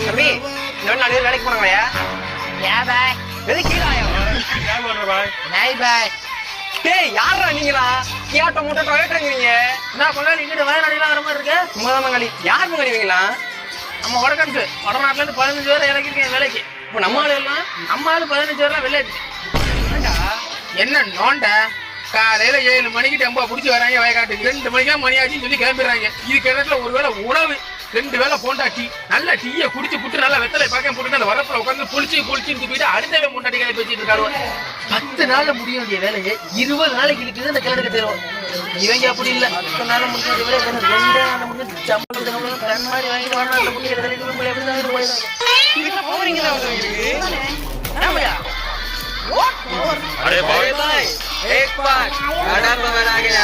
தம்பி இன்னொரு நாலு பேர் வேலைக்கு போனாங்களையா பாய் எது கீழாயா நாய் பாய் டேய் யாரா நீங்களா கேட்ட மூட்டை டொயேட்டோங்கறீங்க என்ன பங்காளி இங்கிட்ட வயநாடுலாம் வர மாதிரி இருக்கு சும்மா மங்காளி யார் மங்காளி இவங்களா நம்ம வடக்கன்ஸ் வடநாட்டுல இருந்து 15 பேர் இறக்கிருக்கேன் வேலைக்கு. இப்போ நம்ம ஆளு எல்லாம் நம்ம ஆளு 15 பேர்லாம் வெள்ளையாச்சு. என்ன நோண்ட காலையில 7 மணிக்கு டெம்போ பிடிச்சி வராங்க வயக்காட்டுக்கு 2 மணிக்கெல்லாம் மணி ஆச்சுன்னு சொல்லி கிளம்பிடுறாங்க. இதுக்கு இடத்துல ஒருவேளை உணவு 2 வேளை போண்டா டீ நல்ல டீயை குடிச்சு புட்டு நல்லா வெத்தலை பார்க்க போட்டு அந்த வரப்புல உட்காந்து பொழிச்சு போயிட்டு அடுத்த முன்னாடி கிளம்பி வச்சுட்டு இருக்காரு. 10 நாள்ல முடிய வேண்டிய வேலையை 20 நாளைக்கு இழுத்து அந்த கிழக்கு தருவோம். இவங்க அப்படி இல்ல 10 நாள்ல முடிஞ்ச வேலை 2 நாள்ல முடிஞ்சு சம்பளம் மாதிரி வாங்கிட்டு வரணும். இதுக்கு போறீங்களா உங்களுக்கு ஆமாயா अरे भाई एक बार गाड़ा पकड़ा गया